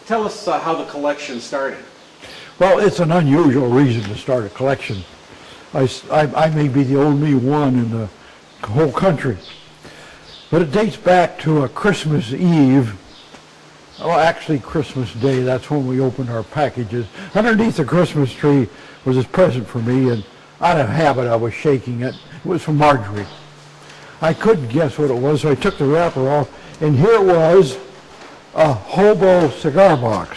Tell us how the collection started. Well, it's an unusual reason to start a collection. I may be the only one in the whole country. But it dates back to a Christmas Eve, well, actually Christmas Day. That's when we opened our packages. Underneath the Christmas tree was this present for me, and out of habit I was shaking it. It was from Marjorie. I couldn't guess what it was, so I took the wrapper off, and here was a hobo cigar box.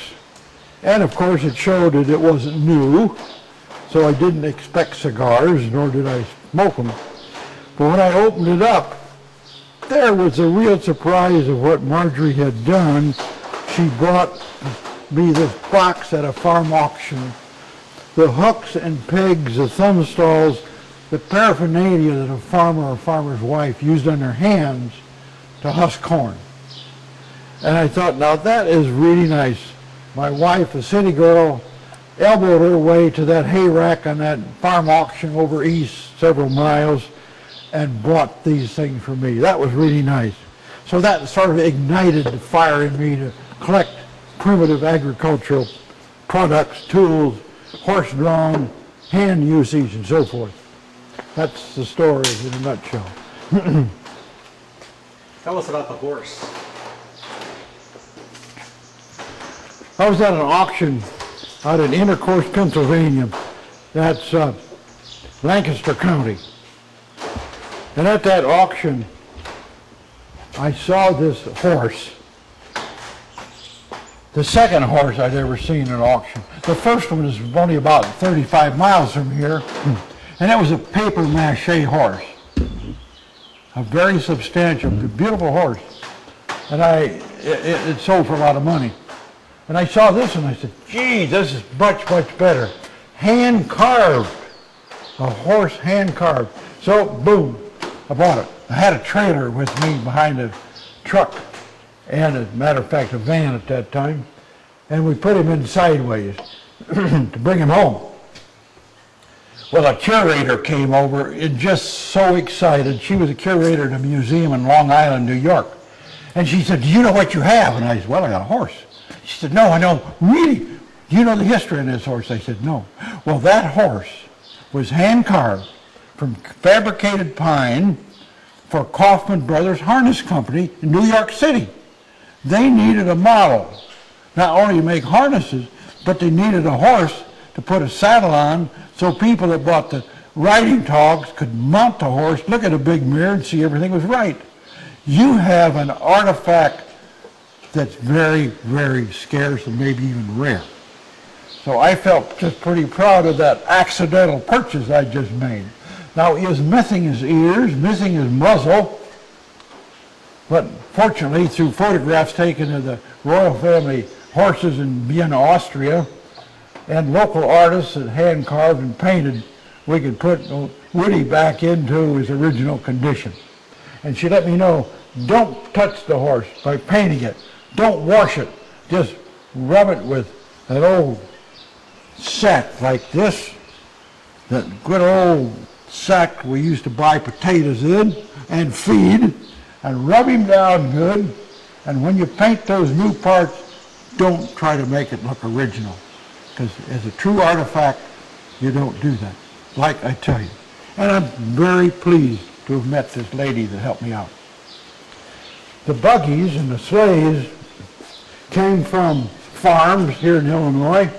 And of course it showed that it wasn't new, so I didn't expect cigars, nor did I smoke them. But when I opened it up, there was a real surprise of what Marjorie had done. She brought me this box at a farm auction. The hooks and pegs, the thumb stalls, the paraphernalia that a farmer or farmer's wife used on their hands to husk corn. And I thought, now that is really nice. My wife, a city girl, elbowed her way to that hay rack on that farm auction over east several miles and bought these things for me. That was really nice. So that sort of ignited the fire in me to collect primitive agricultural products, tools, horse-drawn, hand usage, and so forth. That's the story in a nutshell. Tell us about the horse. I was at an auction out in Intercourse, Pennsylvania. That's Lancaster County. And at that auction, I saw this horse. The second horse I'd ever seen in an auction. The first one was only about 35 miles from here, and it was a paper mache horse. A very substantial, beautiful horse. And it sold for a lot of money. And I saw this and I said, gee, this is much, much better. Hand carved. A horse hand carved. So, boom, I bought it. I had a trailer with me behind a truck, and as a matter of fact, a van at that time. And we put him in sideways to bring him home. Well, a curator came over and just so excited. She was a curator at a museum in Long Island, New York. And she said, do you know what you have? And I said, well, I got a horse. She said, no, I know. Really? Do you know the history of this horse? I said, no. Well, that horse was hand carved from fabricated pine for Kaufman Brothers Harness Company in New York City. They needed a model, not only to make harnesses, but they needed a horse to put a saddle on so people that bought the riding togs could mount the horse, look at a big mirror, and see everything was right. You have an artifact that's very, very scarce and maybe even rare. So I felt just pretty proud of that accidental purchase I just made. Now, he was missing his ears, missing his muzzle, but fortunately, through photographs taken of the royal family horses in Vienna, Austria, and local artists that hand carved and painted, we could put Woody back into his original condition. And she let me know, don't touch the horse by painting it. Don't wash it. Just rub it with an old sack like this, that good old sack we used to buy potatoes in and feed, and rub him down good. And when you paint those new parts, don't try to make it look original, because as a true artifact, you don't do that, like I tell you. And I'm very pleased to have met this lady that helped me out. The buggies and the sleighs came from farms here in Illinois.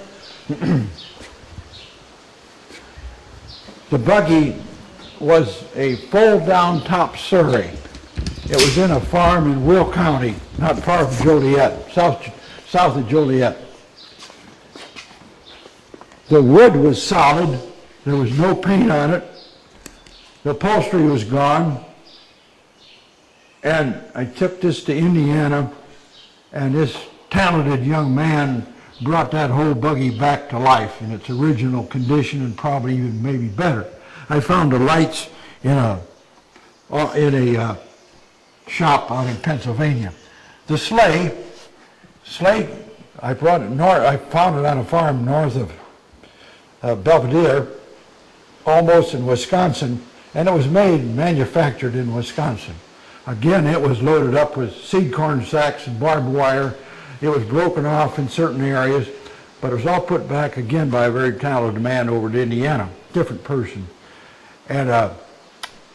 The buggy was a fold-down top surrey. It was in a farm in Will County, not far from Joliet, south of Joliet. The wood was solid. There was no paint on it. The upholstery was gone. And I took this to Indiana, and this talented young man brought that whole buggy back to life in its original condition, and probably even maybe better. I found the lights in a shop out in Pennsylvania. The sleigh, I brought it north. I found it on a farm north of Belvedere, almost in Wisconsin, and it was manufactured in Wisconsin. Again, it was loaded up with seed corn sacks and barbed wire It was broken off in certain areas, but it was all put back again by a very talented man over in Indiana, different person. And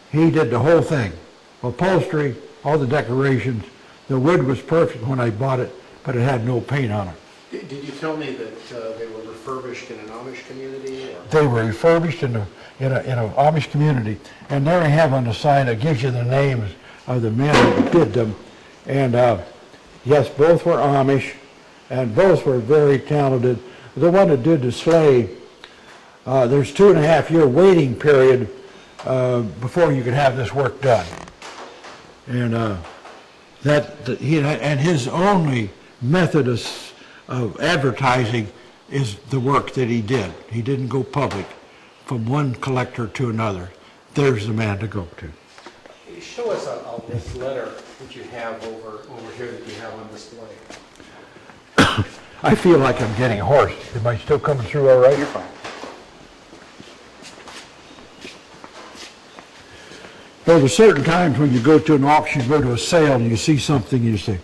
he did the whole thing. Upholstery, all the decorations. The wood was perfect when I bought it, but it had no paint on it. Did you tell me that they were refurbished in an Amish community? Or? They were refurbished in an Amish community, and there I have on the sign, it gives you the names of the men that did them. And yes, both were Amish, and both were very talented. The one that did the sleigh, there's 2.5 year waiting period before you could have this work done. And his only method of advertising is the work that he did. He didn't go public from one collector to another. There's the man to go to. Show us this letter that you have over here that you have on display. I feel like I'm getting hoarse. Am I still coming through all right? You're fine. Well, there's certain times when you go to an auction, you go to a sale, and you see something, and you say,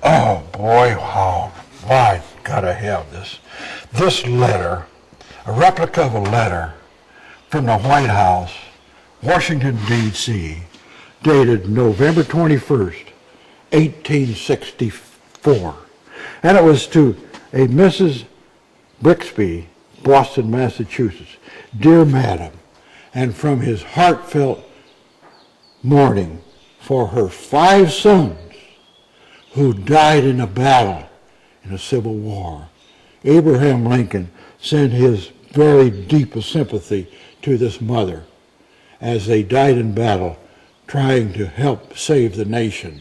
oh boy, wow, I gotta have this. This letter, a replica of a letter from the White House, Washington, D.C., dated November 21st, 1864. And it was to a Mrs. Brixby, Boston, Massachusetts. Dear Madam, and from his heartfelt mourning for her 5 sons who died in a battle in a Civil War, Abraham Lincoln sent his very deepest sympathy to this mother as they died in battle trying to help save the nation.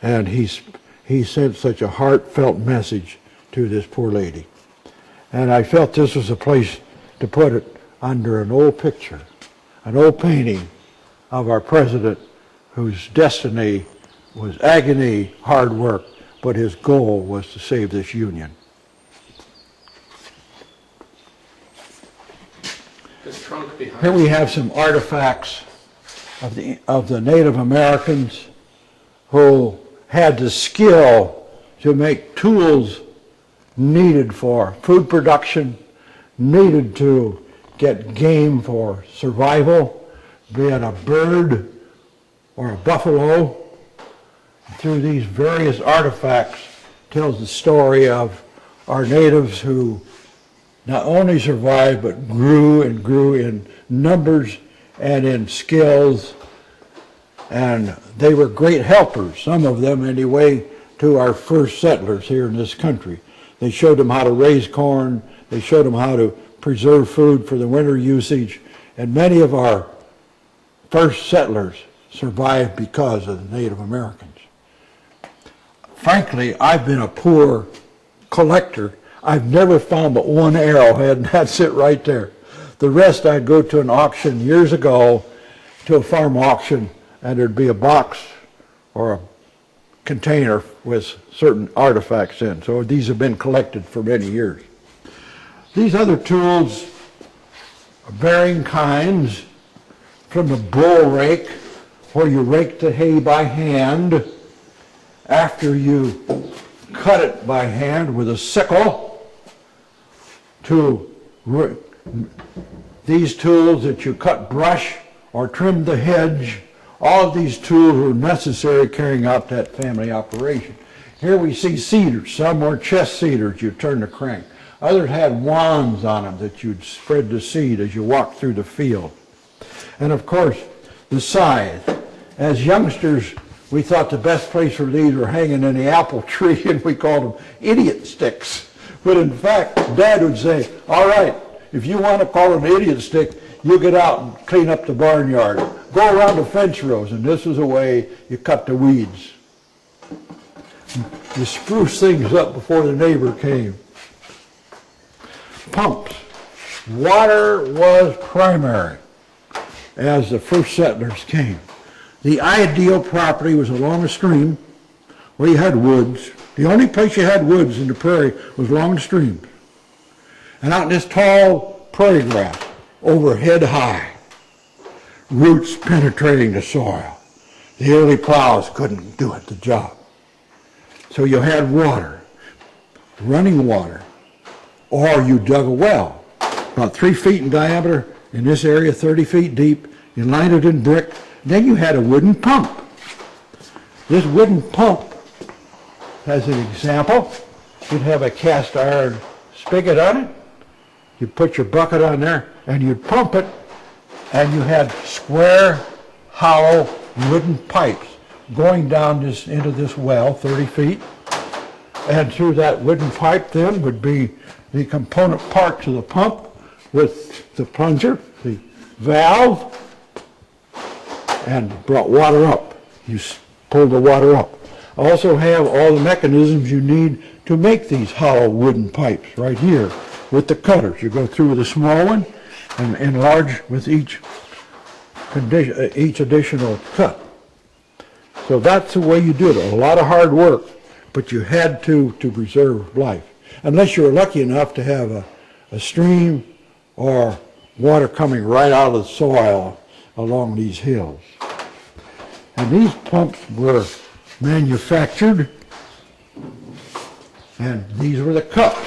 And he sent such a heartfelt message to this poor lady. And I felt this was a place to put it under an old picture, an old painting of our president whose destiny was agony, hard work, but his goal was to save this union. This trunk behind. Here we have some artifacts of the Native Americans who had the skill to make tools needed for food production, needed to get game for survival, be it a bird or a buffalo. Through these various artifacts tells the story of our natives who not only survived but grew and grew in numbers and in skills, and they were great helpers, some of them anyway, to our first settlers here in this country. They showed them how to raise corn, they showed them how to preserve food for the winter usage, and many of our first settlers survived because of the Native Americans. Frankly, I've been a poor collector. I've never found but one arrowhead, and that's it right there. The rest, I'd go to an auction years ago, to a farm auction, and there'd be a box or a container with certain artifacts in. So these have been collected for many years. These other tools are varying kinds, from the bull rake, where you rake the hay by hand, after you cut it by hand with a sickle, to these tools that you cut brush or trim the hedge. All of these tools were necessary carrying out that family operation. Here we see cedars. Some were chest cedars, you turn the crank. Others had wands on them that you'd spread the seed as you walked through the field. And of course, the scythe. As youngsters, we thought the best place for these were hanging in the apple tree, and we called them idiot sticks. But in fact, Dad would say, all right, if you want to call it an idiot stick, you get out and clean up the barnyard. Go around the fence rows, and this is the way you cut the weeds. You spruce things up before the neighbor came. Pumps. Water was primary as the first settlers came. The ideal property was along a stream where you had woods. The only place you had woods in the prairie was along the streams. And out in this tall prairie grass, overhead high, roots penetrating the soil. The early plows couldn't do it, the job. So you had water, running water, or you dug a well, about 3 feet in diameter, in this area 30 feet deep, you lined it in brick, then you had a wooden pump. This wooden pump, as an example, you'd have a cast iron spigot on it, you'd put your bucket on there, and you'd pump it, and you had square, hollow, wooden pipes going down into this well, 30 feet, and through that wooden pipe then would be the component parts of the pump with the plunger, the valve, and brought water up. You pull the water up. Also have all the mechanisms you need to make these hollow wooden pipes right here with the cutters. You go through with a small one and enlarge with each additional cut. So that's the way you did it. A lot of hard work, but you had to preserve life. Unless you were lucky enough to have a stream or water coming right out of the soil along these hills. And these pumps were manufactured, and these were the cups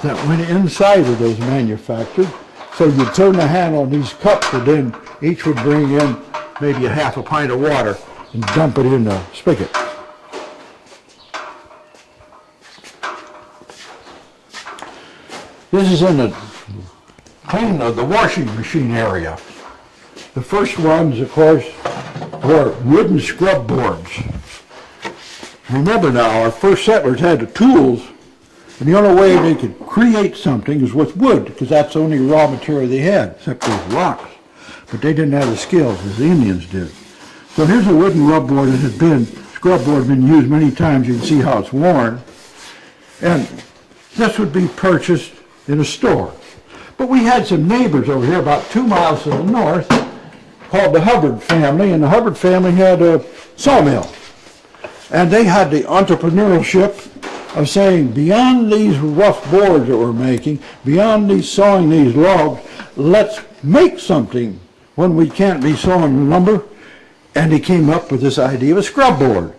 that went inside of those manufactured. So you'd turn the handle on these cups, and then each would bring in maybe a half a pint of water and dump it in the spigot. This is in the cleaning of the washing machine area. The first ones, of course, were wooden scrub boards. Remember now, our first settlers had the tools, and the only way they could create something is with wood, because that's the only raw material they had, except those rocks. But they didn't have the skills as the Indians did. So here's a wooden rub board that had been, scrub board been used many times. You can see how it's worn. And this would be purchased in a store. But we had some neighbors over here about 2 miles to the north called the Hubbard family, and the Hubbard family had a sawmill. And they had the entrepreneurship of saying, beyond these rough boards that we're making, beyond these sawing these logs, let's make something when we can't be sawing lumber. And he came up with this idea of a scrub board.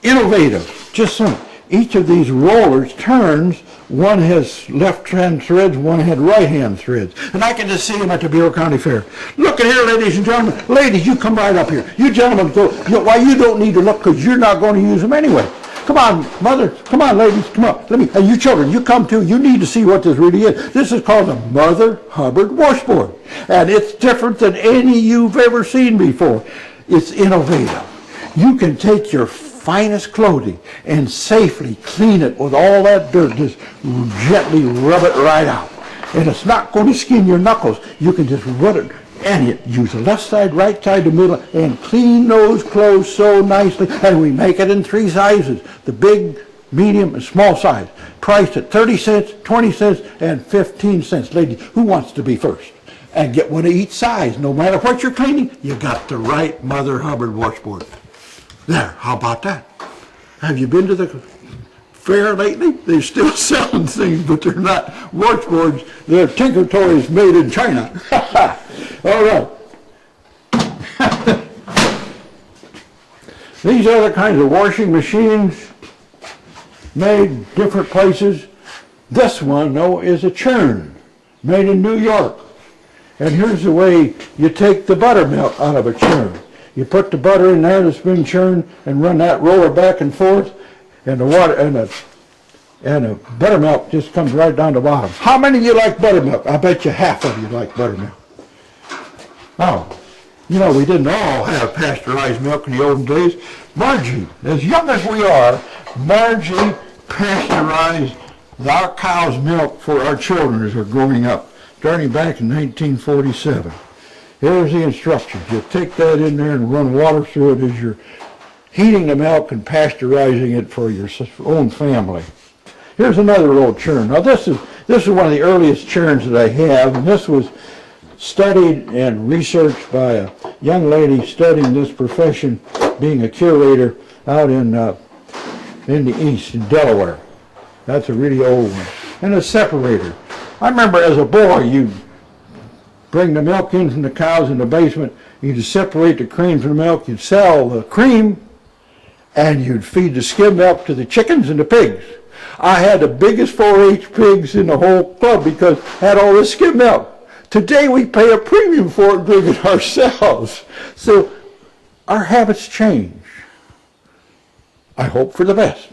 Innovative, just simple. Each of these rollers turns. One has left-hand threads, one had right-hand threads. And I can just see them at the Bureau County Fair. Look at here, ladies and gentlemen. Ladies, you come right up here. You gentlemen go. Why, you don't need to look, because you're not going to use them anyway. Come on, mother. Come on, ladies. Come on. And you children, you come too. You need to see what this really is. This is called the Mother Hubbard Washboard. And it's different than any you've ever seen before. It's innovative. You can take your finest clothing and safely clean it with all that dirt. Just gently rub it right out. And it's not going to skin your knuckles. You can just rub it, and you use the left side, right side, the middle, and clean those clothes so nicely. And we make it in 3 sizes, the big, medium, and small size. Priced at 30 cents, 20 cents, and 15 cents. Ladies, who wants to be first? And get one of each size. No matter what you're cleaning, you got the right Mother Hubbard washboard. There, how about that? Have you been to the fair lately? They're still selling things, but they're not washboards. They're Tinker Toys made in China. All right. These are the kinds of washing machines made different places. This one, though, is a Churn, made in New York. And here's the way you take the buttermilk out of a churn. You put the butter in there that's been churned and run that roller back and forth, and the water and the buttermilk just comes right down the bottom. How many of you like buttermilk? I bet you half of you like buttermilk. Oh, you know, we didn't all have pasteurized milk in the olden days. Margie, as young as we are, Margie pasteurized our cow's milk for our children as they're growing up, starting back in 1947. Here's the instructions. You take that in there and run water through it as you're heating the milk and pasteurizing it for your own family. Here's another old churn. Now this is one of the earliest churns that I have, and this was studied and researched by a young lady studying this profession, being a curator out in the east, in Delaware. That's a really old one. And a separator. I remember as a boy, you'd bring the milk in from the cows in the basement, you'd separate the cream from the milk, you'd sell the cream, and you'd feed the skim milk to the chickens and the pigs. I had the biggest 4-H pigs in the whole club because I had all this skim milk. Today we pay a premium for it and drink it ourselves. So our habits change. I hope for the best.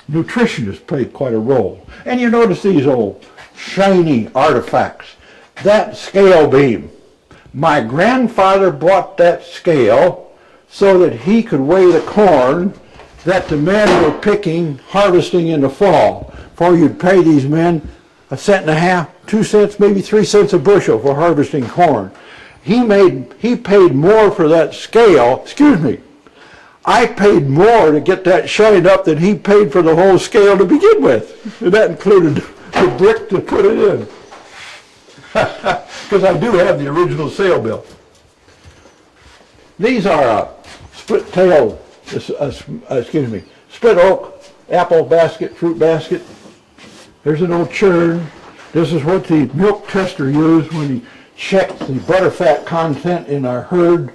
Nutrition has played quite a role. And you notice these old shiny artifacts. That scale beam. My grandfather bought that scale so that he could weigh the corn that the men were picking, harvesting in the fall. For you'd pay these men 1.5 cents, 2 cents, maybe 3 cents a bushel for harvesting corn. He paid more for that scale, I paid more to get that shined up than he paid for the whole scale to begin with. And that included the brick to put it in. Because I do have the original sale bill. These are split oak apple basket, fruit basket. There's an old churn. This is what the milk tester used when he checked the butterfat content in our herd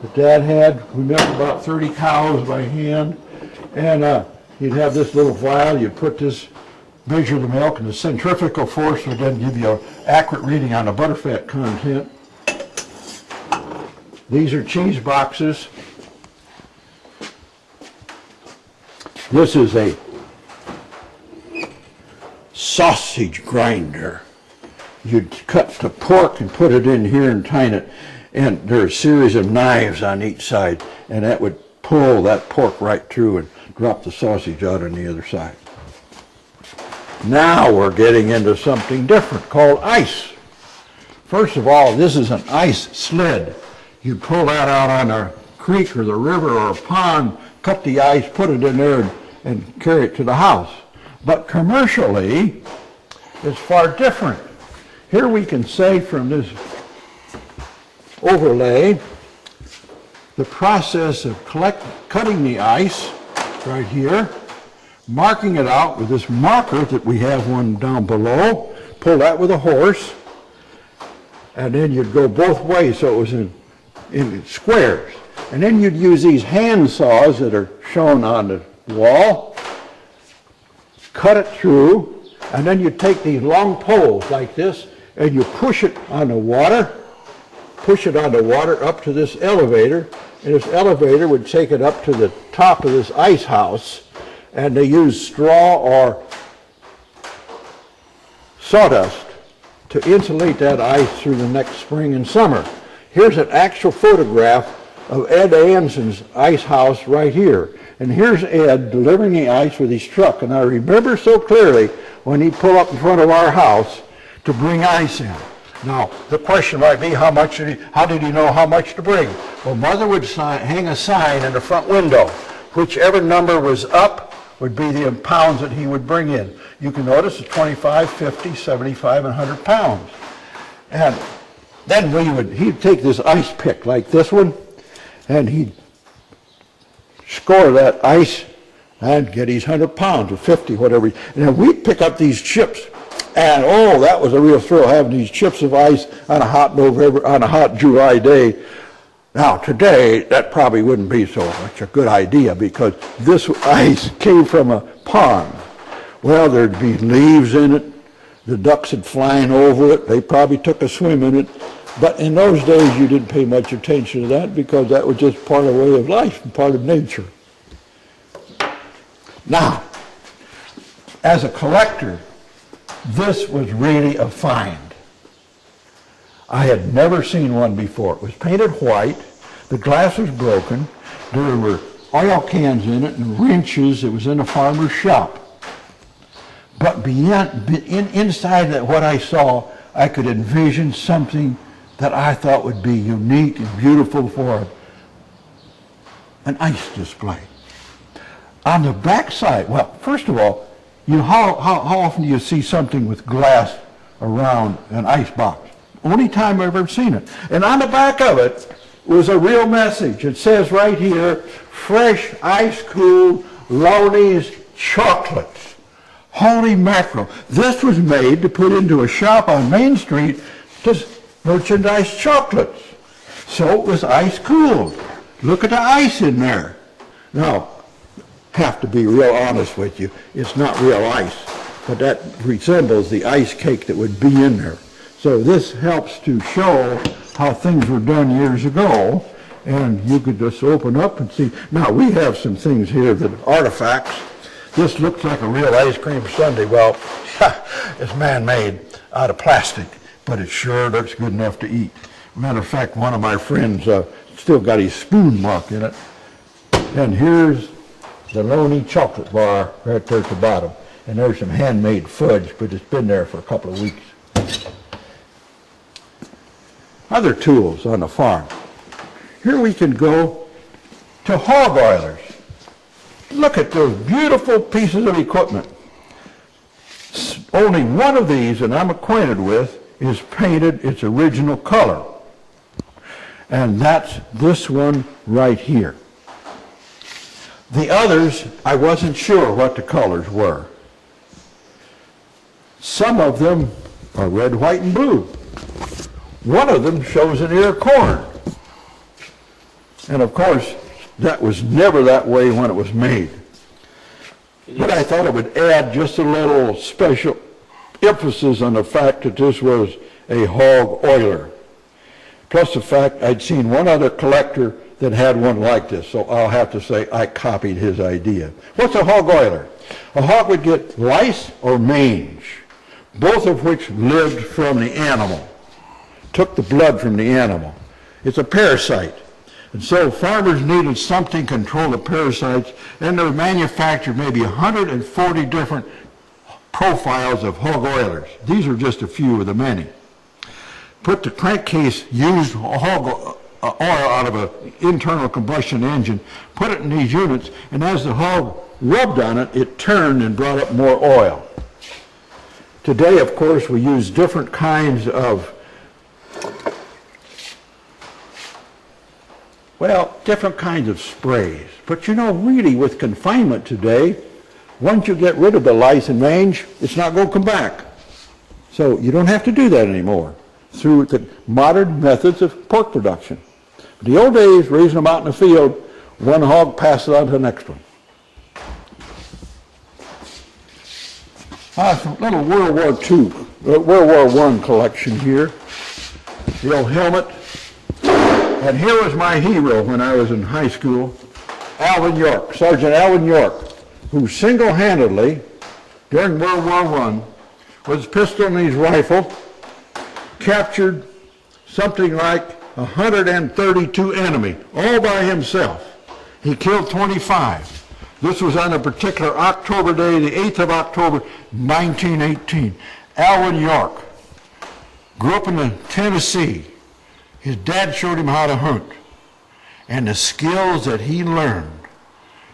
that Dad had. We milked about 30 cows by hand, and you'd have this little vial. You'd put this, measure the milk, and the centrifugal force would then give you an accurate reading on the butterfat content. These are cheese boxes. This is a sausage grinder. You'd cut the pork and put it in here and tighten it. And there are a series of knives on each side, and that would pull that pork right through and drop the sausage out on the other side. Now we're getting into something different called ice. First of all, this is an ice sled. You'd pull that out on a creek or the river or a pond, cut the ice, put it in there, and carry it to the house. But commercially, it's far different. Here we can say from this overlay the process of cutting the ice right here, marking it out with this marker that we have one down below, pull that with a horse, and then you'd go both ways so it was in squares. And then you'd use these hand saws that are shown on the wall, cut it through, and then you take these long poles like this and you push it on the water up to this elevator, and this elevator would take it up to the top of this ice house, and they use straw or sawdust to insulate that ice through the next spring and summer. Here's an actual photograph of Ed Anson's ice house right here. And here's Ed delivering the ice with his truck. And I remember so clearly when he'd pull up in front of our house to bring ice in. Now, the question might be, how did he know how much to bring? Well, Mother would hang a sign in the front window. Whichever number was up would be the pounds that he would bring in. You can notice it's 25, 50, 75, and 100 pounds. And then he'd take this ice pick like this one, and he'd score that ice and get his 100 pounds or 50, whatever. And then we'd pick up these chips. And oh, that was a real thrill, having these chips of ice on a hot July day. Now today, that probably wouldn't be so much a good idea because this ice came from a pond. Well, there'd be leaves in it. The ducks would flying over it. They probably took a swim in it. But in those days, you didn't pay much attention to that because that was just part of the way of life and part of nature. Now, as a collector, this was really a find. I had never seen one before. It was painted white. The glass was broken. There were oil cans in it and wrenches. It was in a farmer's shop. But inside that, what I saw, I could envision something that I thought would be unique and beautiful for an ice display. On the back side, well, first of all, how often do you see something with glass around an ice box? Only time I've ever seen it. And on the back of it was a real message. It says right here, fresh, ice-cooled Loney's chocolates. Holy mackerel. This was made to put into a shop on Main Street to merchandise chocolates. So it was ice-cooled. Look at the ice in there. Now, have to be real honest with you, it's not real ice, but that resembles the ice cake that would be in there. So this helps to show how things were done years ago, and you could just open up and see. Now, we have some things here that are artifacts. This looks like a real ice cream sundae. Well, it's man-made out of plastic, but it sure looks good enough to eat. Matter of fact, one of my friends still got his spoon mark in it. And here's the Lonely chocolate bar right there at the bottom. And there's some handmade fudge, but it's been there for a couple of weeks. Other tools on the farm. Here we can go to hog oilers. Look at those beautiful pieces of equipment. Only one of these that I'm acquainted with is painted its original color. And that's this one right here. The others, I wasn't sure what the colors were. Some of them are red, white, and blue. One of them shows an ear of corn. And of course, that was never that way when it was made. But I thought it would add just a little special emphasis on the fact that this was a hog oiler. Plus the fact I'd seen one other collector that had one like this, so I'll have to say I copied his idea. What's a hog oiler? A hog would get lice or mange, both of which lived from the animal, took the blood from the animal. It's a parasite. And so farmers needed something to control the parasites, and they manufactured maybe 140 different profiles of hog oilers. These are just a few of the many. Put the crankcase used hog oil out of an internal combustion engine, put it in these units, and as the hog rubbed on it, it turned and brought up more oil. Today, of course, we use different kinds of different kinds of sprays. But you know, really with confinement today, once you get rid of the lice and mange, it's not going to come back. So you don't have to do that anymore through the modern methods of pork production. The old days, raising them out in the field, one hog passed it on to the next one. Some little World War I collection here. The old helmet. And here was my hero when I was in high school, Alvin York, Sergeant Alvin York, who single-handedly, during World War I, with his pistol and his rifle, captured something like 132 enemy, all by himself. He killed 25. This was on a particular October day, the 8th of October, 1918. Alvin York grew up in Tennessee. His dad showed him how to hunt, and the skills that he learned,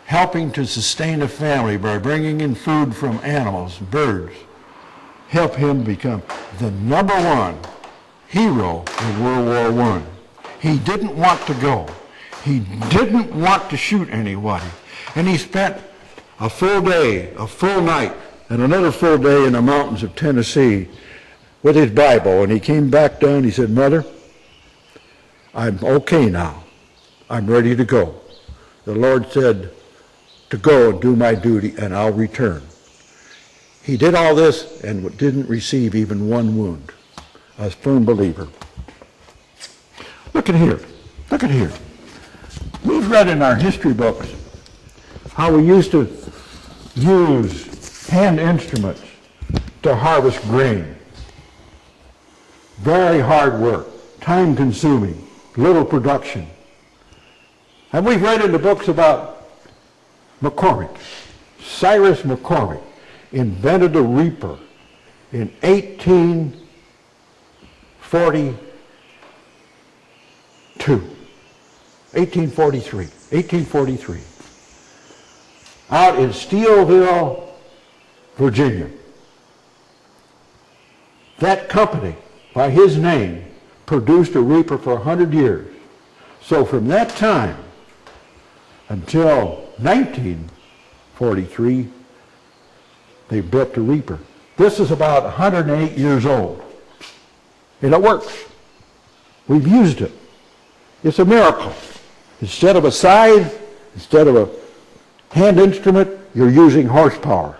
helping to sustain a family by bringing in food from animals, birds, helped him become the #1 hero in World War I. He didn't want to go. He didn't want to shoot anybody. And he spent a full day, a full night, and another full day in the mountains of Tennessee with his Bible. And he came back down, he said, "Mother, I'm okay now. I'm ready to go. The Lord said to go and do my duty, and I'll return." He did all this and didn't receive even one wound. A firm believer. Look at here. Look at here. We've read in our history books how we used to use hand instruments to harvest grain. Very hard work, time-consuming, little production. And we've read in the books about McCormick. Cyrus McCormick invented a reaper in 1843, out in Steeleville, Virginia. That company, by his name, produced a reaper for 100 years. So from that time until 1943, they built the reaper. This is about 108 years old. And it works. We've used it. It's a miracle. Instead of a scythe, instead of a hand instrument, you're using horsepower.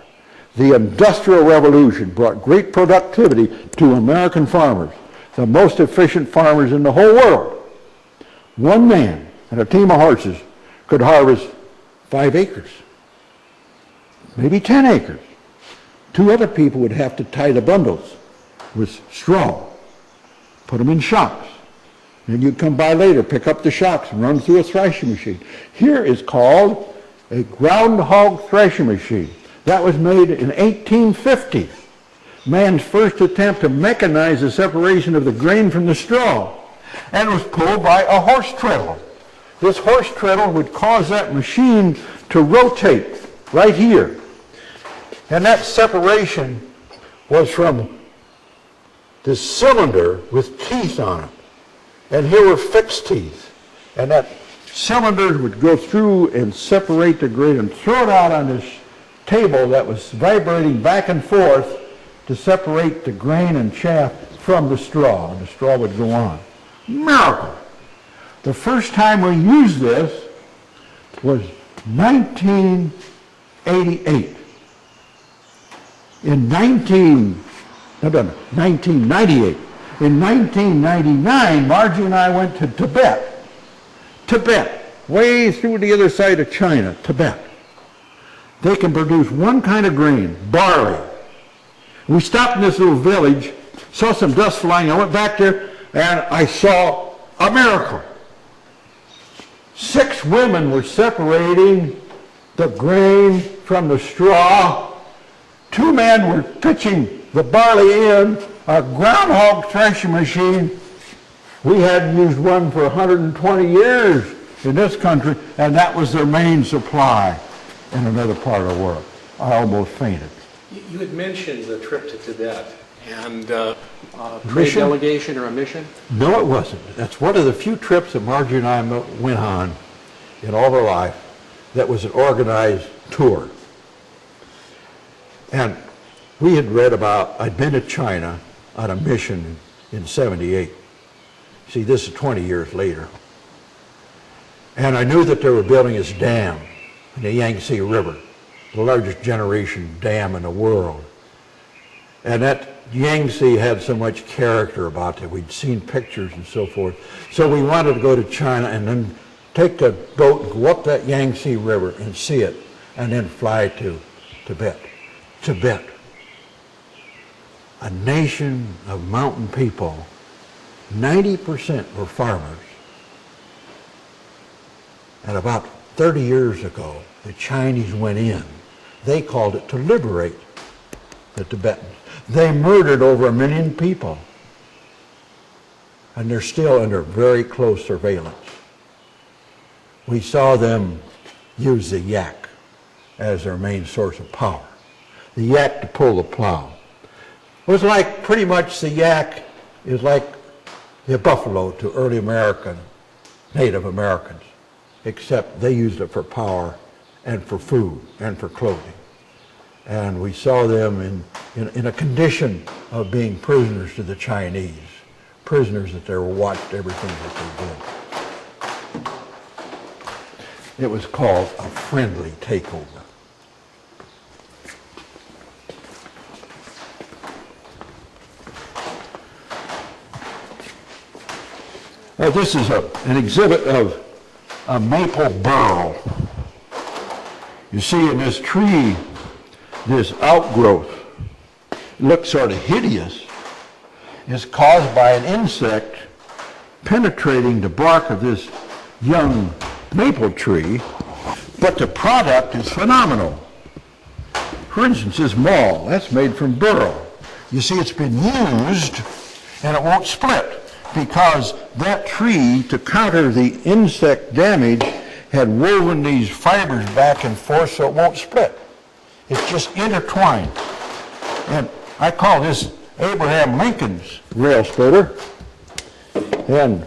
The Industrial Revolution brought great productivity to American farmers, the most efficient farmers in the whole world. One man and a team of horses could harvest 5 acres, maybe 10 acres. 2 other people would have to tie the bundles with straw, put them in shocks. Then you'd come by later, pick up the shocks and run through a threshing machine. Here is called a groundhog threshing machine. That was made in 1850. Man's first attempt to mechanize the separation of the grain from the straw. And it was pulled by a horse treadle. This horse treadle would cause that machine to rotate right here. And that separation was from this cylinder with teeth on it. And here were fixed teeth. And that cylinder would go through and separate the grain and throw it out on this table that was vibrating back and forth to separate the grain and chaff from the straw. And the straw would go on. Miracle! The first time we used this was 1988. In 1998. In 1999, Margie and I went to Tibet. Tibet, way through the other side of China, Tibet. They can produce one kind of grain, barley. We stopped in this little village, saw some dust flying. I went back there and I saw a miracle. 6 women were separating the grain from the straw. 2 men were pitching the barley in. A groundhog threshing machine, we hadn't used one for 120 years in this country, and that was their main supply in another part of the world. I almost fainted. You had mentioned the trip to Tibet and a trade Mission? delegation or a mission? No, it wasn't. That's one of the few trips that Margie and I went on in all our life that was an organized tour. And we had read about, I'd been to China on a mission in 78. See, this is 20 years later. And I knew that they were building this dam in the Yangtze River, the largest generation dam in the world. And that Yangtze had so much character about it. We'd seen pictures and so forth. So we wanted to go to China and then take the boat and go up that Yangtze River and see it, and then fly to Tibet. Tibet. A nation of mountain people, 90% were farmers. And about 30 years ago, the Chinese went in. They called it to liberate the Tibetans. They murdered over 1 million people. And they're still under very close surveillance. We saw them use the yak as their main source of power. The yak to pull the plow. It was like, pretty much the yak is like the buffalo to early American, Native Americans, except they used it for power and for food and for clothing. And we saw them in a condition of being prisoners to the Chinese, prisoners that they were watched everything that they did. It was called a friendly takeover. Now, this is an exhibit of a maple burl. You see in this tree, this outgrowth looks sort of hideous. It's caused by an insect penetrating the bark of this young maple tree, but the product is phenomenal. For instance, this maul, that's made from burl. You see, it's been used and it won't split, because that tree, to counter the insect damage, had woven these fibers back and forth so it won't split. It's just intertwined. And I call this Abraham Lincoln's rail splitter. And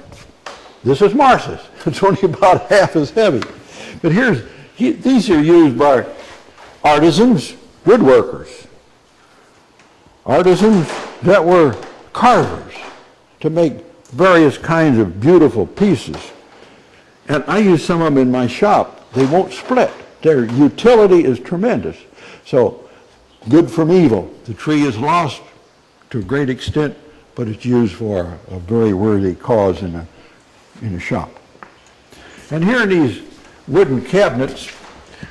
this is Martha's. It's only about half as heavy. But these are used by artisans, woodworkers. Artisans that were carvers to make various kinds of beautiful pieces. And I use some of them in my shop. They won't split. Their utility is tremendous. So, good from evil. The tree is lost to a great extent, but it's used for a very worthy cause in a shop. And here in these wooden cabinets,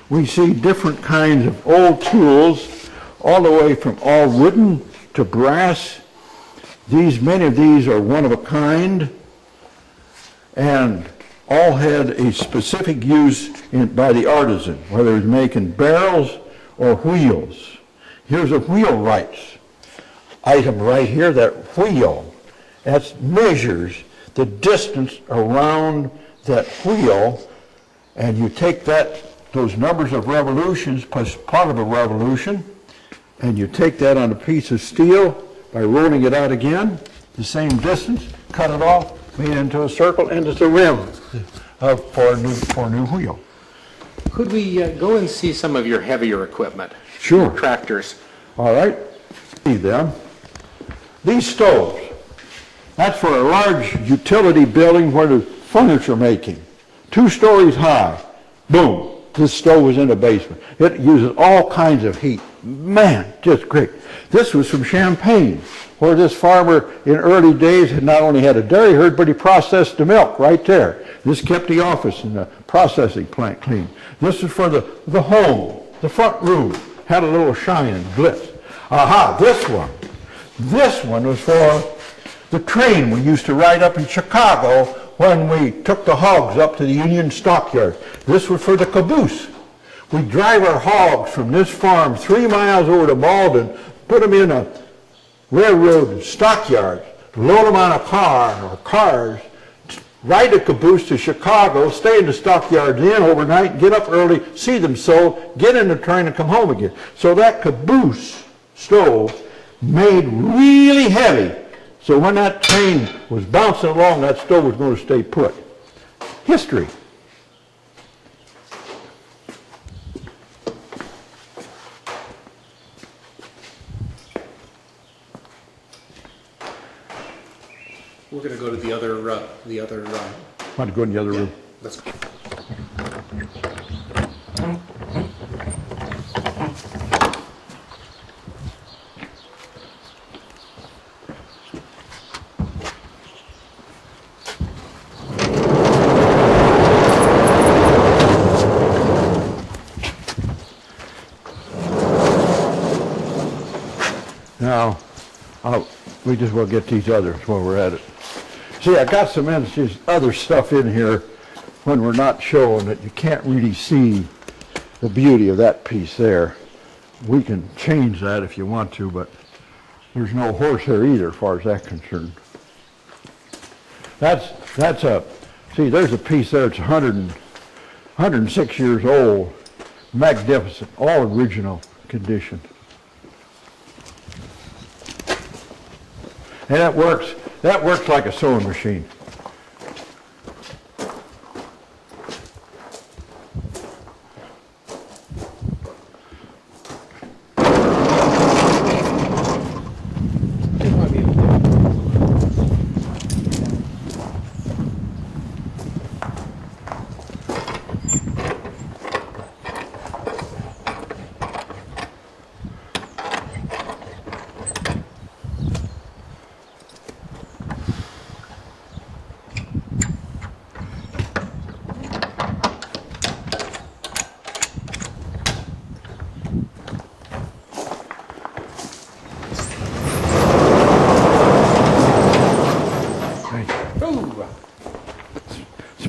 we see different kinds of old tools, all the way from all wooden to brass. Many of these are one of a kind, and all had a specific use by the artisan, whether it's making barrels or wheels. Here's a wheelwright's item right here, that wheel. That measures the distance around that wheel, and you take those numbers of revolutions plus part of a revolution, and you take that on a piece of steel by rolling it out again, the same distance, cut it off, made it into a circle, and it's a rim for a new wheel. Could we go and see some of your heavier equipment? Sure. Tractors. All right. See them. These stoves, that's for a large utility building where there's furniture making. 2 stories high. Boom. This stove was in the basement. It uses all kinds of heat. Man, just great. This was from Champaign, where this farmer in early days had not only had a dairy herd, but he processed the milk right there. This kept the office and the processing plant clean. This is for the home, the front room. Had a little shine and glitz. Aha, this one. This one was for the train we used to ride up in Chicago when we took the hogs up to the Union Stockyard. This was for the caboose. We drive our hogs from this farm 3 miles over to Malden, put them in a railroad stockyard, load them on a car or cars, ride a caboose to Chicago, stay in the stockyard then overnight, get up early, see them sold, get in the train and come home again. So that caboose stove made really heavy. So when that train was bouncing along, that stove was going to stay put. History. We're going to go to the other. Want to go in the other room? Let's go. Now, we just will get these others while we're at it. See, I got some other stuff in here when we're not showing that you can't really see the beauty of that piece there. We can change that if you want to, but there's no horsehair either as far as that's concerned. See, there's a piece there that's 106 years old, magnificent, all original condition. And that works like a sewing machine.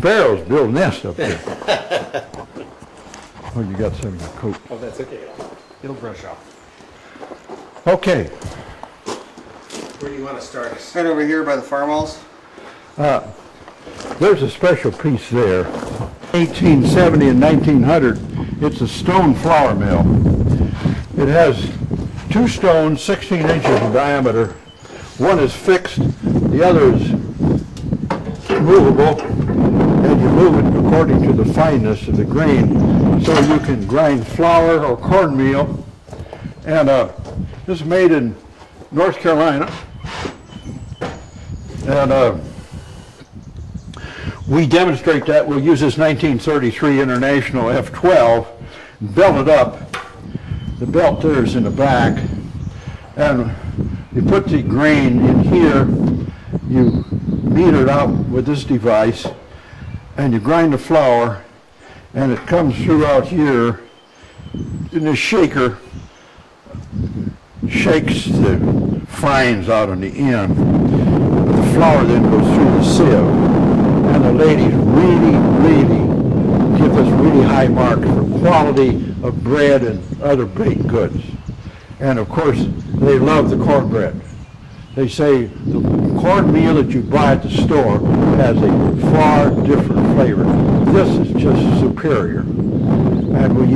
Sparrows build nests up there. Oh, you got some in your coat. Oh, that's okay. It'll brush off. Okay. Where do you want to start us? Right over here by the farmhouse. There's a special piece there. 1870 and 1900, it's a stone flour mill. It has 2 stones, 16 inches in diameter. One is fixed, the other is movable, and you move it according to the fineness of the grain. So you can grind flour or cornmeal. And this is made in North Carolina. And we demonstrate that. We'll use this 1933 International F12, belt it up. The belt there is in the back, and you put the grain in here, you meter it out with this device, and you grind the flour, and it comes through out here, and the shaker shakes the fines out on the end. But the flour then goes through the sieve. And the ladies really give us really high marks for quality of bread and other baked goods. And of course, they love the cornbread. They say the cornmeal that you buy at the store has a far different flavor. This is just superior. And we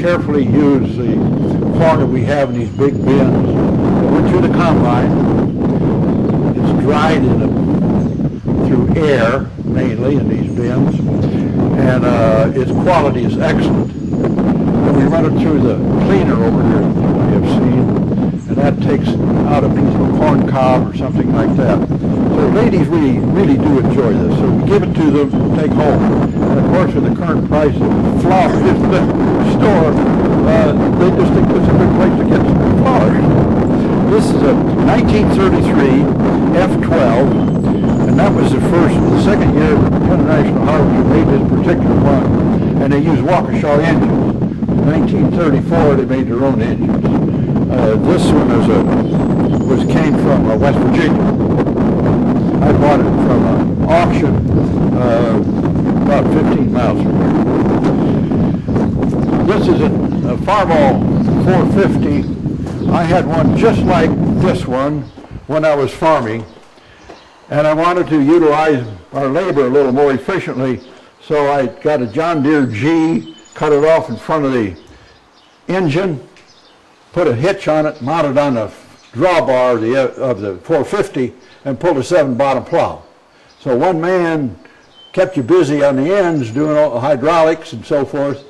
carefully use the corn that we have in these big bins. It went through the combine. It's dried through air, mainly, in these bins. And its quality is excellent. And we run it through the cleaner over here that you may have seen. And that takes out a piece of a corn cob or something like that. So ladies really do enjoy this. So we give it to them to take home. And of course, with the current price of flour in the store, they just think it's a good place to get some flour. This is a 1933 F12, and that was the second year International Harvester made this particular one. And they used Waukesha engines. In 1934, they made their own engines. This one came from West Virginia. I bought it from an auction about 15 miles from here. This is a Farmall 450. I had one just like this one when I was farming, and I wanted to utilize our labor a little more efficiently, so I got a John Deere G, cut it off in front of the engine, put a hitch on it, mounted on the drawbar of the 450, and pulled a 7-bottom plow. So one man kept you busy on the ends doing all the hydraulics and so forth,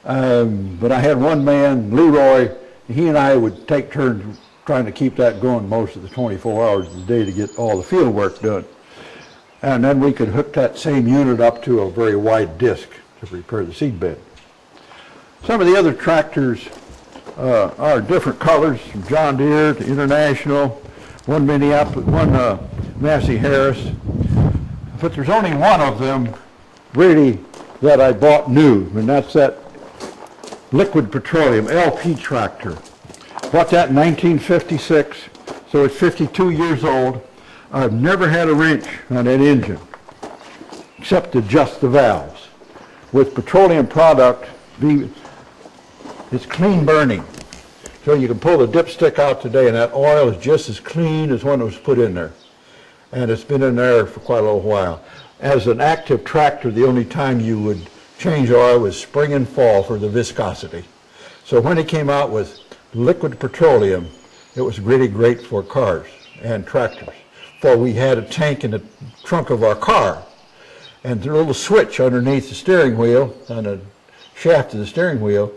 but I had one man, Leroy, he and I would take turns trying to keep that going most of the 24 hours of the day to get all the field work done. And then we could hook that same unit up to a very wide disc to prepare the seed bed. Some of the other tractors are different colors, from John Deere to International, one Minneapolis, one Massey Harris. But there's only one of them really that I bought new, and that's that liquid petroleum LP tractor. Bought that in 1956, so it's 52 years old. I've never had a wrench on that engine, except to adjust the valves. With petroleum product, it's clean burning. So you can pull the dipstick out today and that oil is just as clean as when it was put in there. And it's been in there for quite a little while. As an active tractor, the only time you would change oil was spring and fall for the viscosity. So when it came out with liquid petroleum, it was really great for cars and tractors. For we had a tank in the trunk of our car, and there's a little switch underneath the steering wheel, on the shaft of the steering wheel,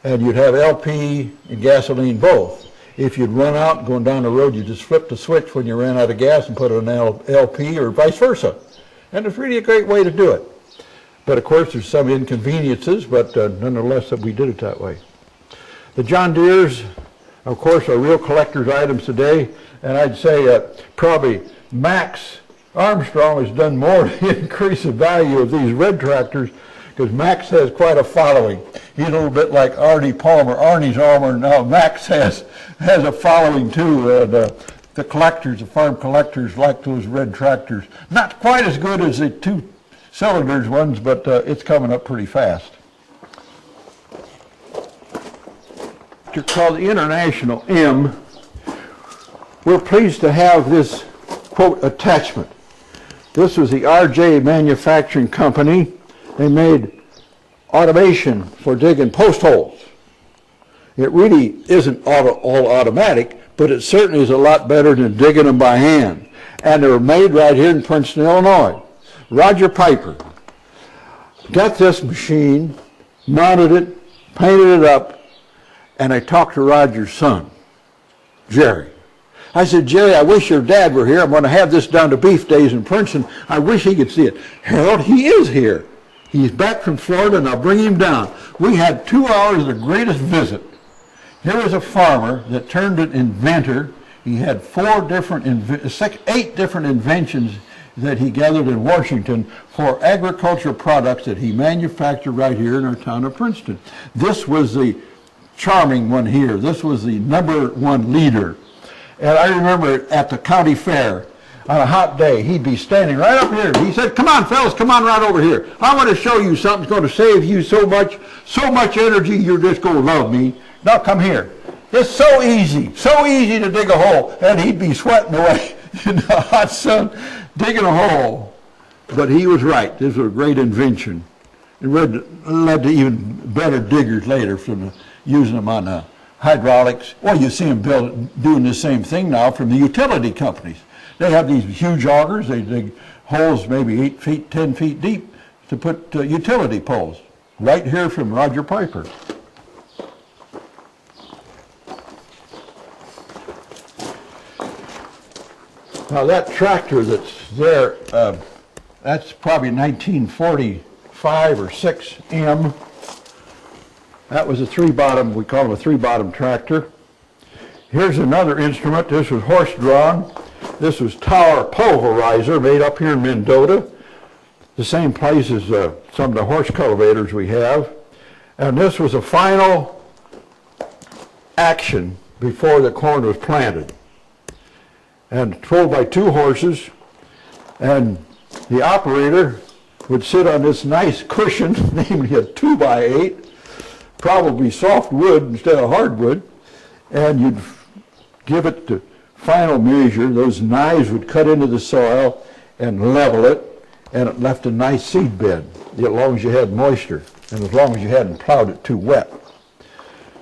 and you'd have LP and gasoline both. If you'd run out going down the road, you just flip the switch when you ran out of gas and put it on LP, or vice versa. And it's really a great way to do it. But of course there's some inconveniences, but nonetheless we did it that way. The John Deeres, of course, are real collector's items today, and I'd say probably Max Armstrong has done more to increase the value of these red tractors, because Max has quite a following. He's a little bit like Arnie Palmer. Arnie's Armour, now Max has a following too. The collectors, the farm collectors, like those red tractors. Not quite as good as the 2-cylinders ones, but it's coming up pretty fast. They're called the International M. We're pleased to have this, quote, attachment. This was the RJ Manufacturing Company. They made automation for digging post holes. It really isn't all automatic, but it certainly is a lot better than digging them by hand. And they were made right here in Princeton, Illinois. Roger Piper got this machine, mounted it, painted it up, and I talked to Roger's son, Jerry. I said, Jerry, I wish your dad were here. I'm going to have this down to Beef Days in Princeton. I wish he could see it. Harold, he is here. He's back from Florida, and I'll bring him down. We had 2 hours of the greatest visit. Here was a farmer that turned an inventor. He had 8 different inventions that he gathered in Washington for agricultural products that he manufactured right here in our town of Princeton. This was the charming one here. This was the #1 leader. And I remember at the county fair, on a hot day, he'd be standing right up here. He said, come on, fellas, come on right over here. I want to show you something's going to save you so much energy, you're just going to love me. Now come here. It's so easy to dig a hole. And he'd be sweating away in the hot sun, digging a hole. But he was right. This was a great invention. It led to even better diggers later from using them on hydraulics. Well, you see them doing the same thing now from the utility companies. They have these huge augers. They dig holes maybe 8 feet, 10 feet deep to put utility poles. Right here from Roger Piper. Now that tractor that's there, that's probably 1945 or 6 M. That was a 3-bottom, we call them a 3-bottom tractor. Here's another instrument. This was horse-drawn. This was Tower Polarizer, made up here in Mendota, the same place as some of the horse cultivators we have. And this was a final action before the corn was planted. And pulled by 2 horses, and the operator would sit on this nice cushion, namely a 2x8, probably soft wood instead of hardwood, and you'd give it the final measure. Those knives would cut into the soil and level it, and it left a nice seed bed, as long as you had moisture, and as long as you hadn't plowed it too wet.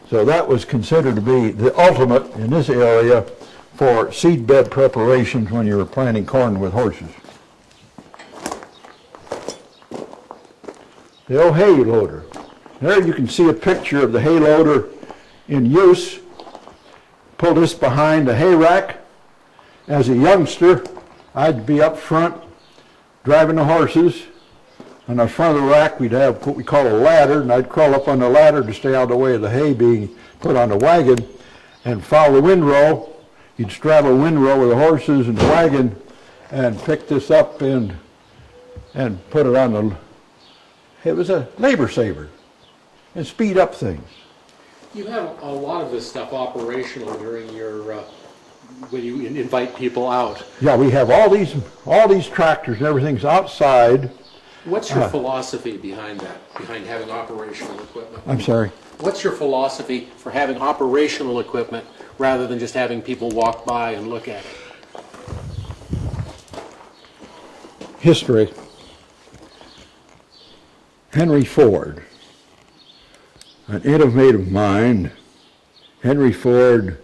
So that was considered to be the ultimate in this area for seed bed preparations when you were planting corn with horses. The old hay loader. There you can see a picture of the hay loader in use. Pull this behind the hay rack. As a youngster, I'd be up front driving the horses. On the front of the rack, we'd have what we call a ladder, and I'd crawl up on the ladder to stay out of the way of the hay being put on the wagon and follow the windrow. You'd straddle a windrow with the horses and the wagon and pick this up and put it on the... It was a labor saver and speed up things. You have a lot of this stuff operational during your, when you invite people out. Yeah, we have all these tractors and everything's outside. What's your philosophy behind that, behind having operational equipment? I'm sorry? What's your philosophy for having operational equipment rather than just having people walk by and look at it? History. Henry Ford, an innovative mind. Henry Ford,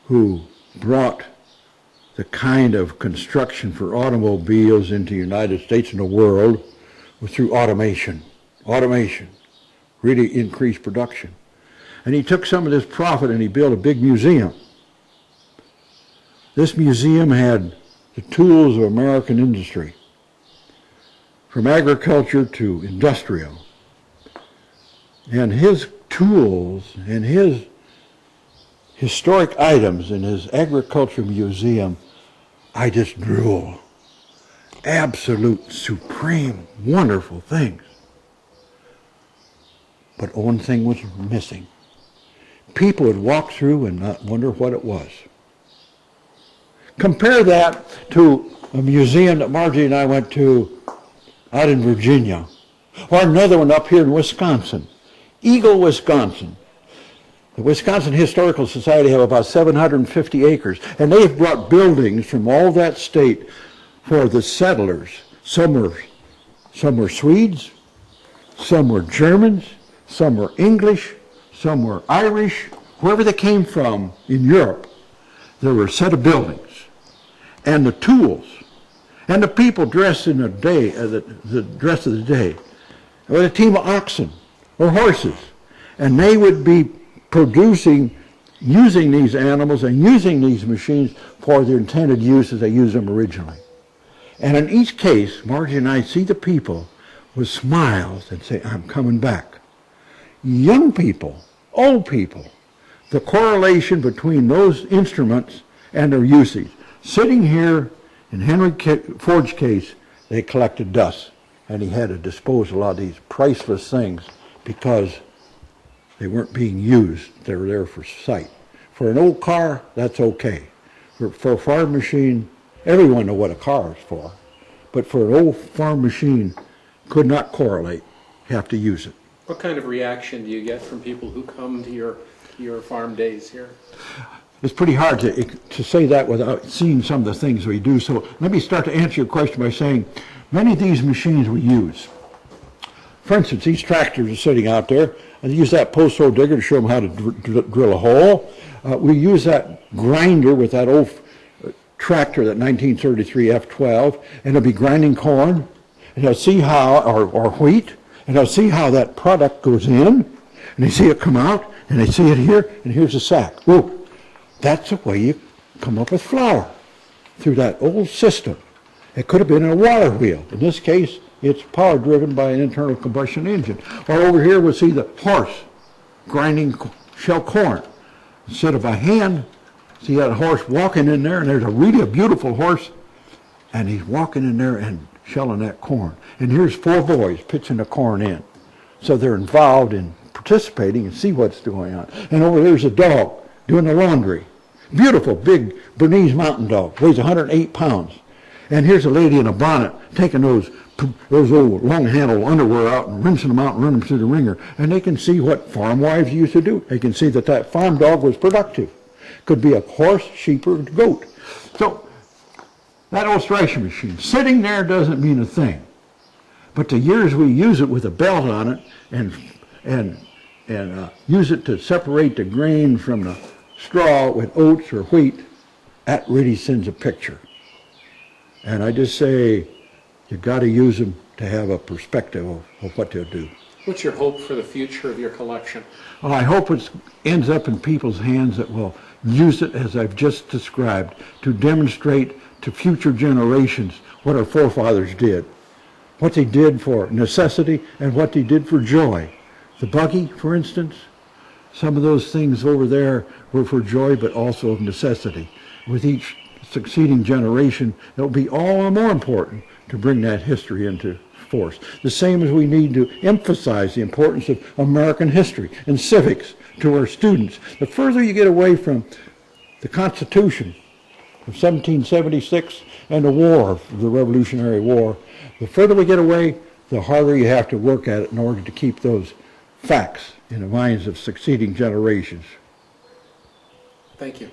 who brought the kind of construction for automobiles into the United States and the world, was through automation. Automation really increased production. And he took some of this profit and he built a big museum. This museum had the tools of American industry, from agriculture to industrial. And his tools and his historic items in his agricultural museum, I just drool. Absolute, supreme, wonderful things. But one thing was missing. People would walk through and not wonder what it was. Compare that to a museum that Margie and I went to out in Virginia, or another one up here in Wisconsin, Eagle, Wisconsin. The Wisconsin Historical Society have about 750 acres, and they've brought buildings from all that state for the settlers. Some were Swedes, some were Germans, some were English, some were Irish, wherever they came from in Europe. There were a set of buildings, and the tools, and the people dressed in the day, the dress of the day, with a team of oxen or horses, and they would be producing using these animals and using these machines for their intended use as they used them originally. And in each case, Margie and I see the people with smiles and say, I'm coming back. Young people, old people, the correlation between those instruments and their usage. Sitting here in Henry Ford's case, they collected dust, and he had to dispose of a lot of these priceless things because they weren't being used. They were there for sight. For an old car, that's okay. For a farm machine, everyone knows what a car is for. But for an old farm machine, could not correlate. Have to use it. What kind of reaction do you get from people who come to your farm days here? It's pretty hard to say that without seeing some of the things we do. So let me start to answer your question by saying many of these machines we use. For instance, these tractors are sitting out there. I use that post hole digger to show them how to drill a hole. We use that grinder with that old tractor, that 1933 F12, and it'll be grinding corn, and they'll see how, or wheat, and they'll see how that product goes in, and they see it come out, and they see it here, and here's a sack. Whoa, that's the way you come up with flour, through that old system. It could have been a water wheel. In this case, it's power driven by an internal combustion engine. Or over here we'll see the horse grinding shell corn. Instead of a hand, see that horse walking in there, and there's a beautiful horse, and he's walking in there and shelling that corn. And here's 4 boys pitching the corn in. So they're involved in participating and see what's going on. And over there's a dog doing the laundry. Beautiful, big Bernese mountain dog, weighs 108 pounds. And here's a lady in a bonnet taking those old long-handled underwear out and rinsing them out and running them through the wringer. And they can see what farm wives used to do. They can see that farm dog was productive. Could be a horse, sheep, or goat. So that old threshing machine, sitting there doesn't mean a thing. But the years we use it with a belt on it and use it to separate the grain from the straw with oats or wheat, that really sends a picture. And I just say, you've got to use them to have a perspective of what they'll do. What's your hope for the future of your collection? Well, I hope it ends up in people's hands that will use it as I've just described to demonstrate to future generations what our forefathers did. What they did for necessity and what they did for joy. The buggy, for instance, some of those things over there were for joy but also of necessity. With each succeeding generation, it'll be all the more important to bring that history into force. The same as we need to emphasize the importance of American history and civics to our students. The further you get away from the Constitution of 1776 and the war, the Revolutionary War, the further we get away, the harder you have to work at it in order to keep those facts in the minds of succeeding generations. Thank you.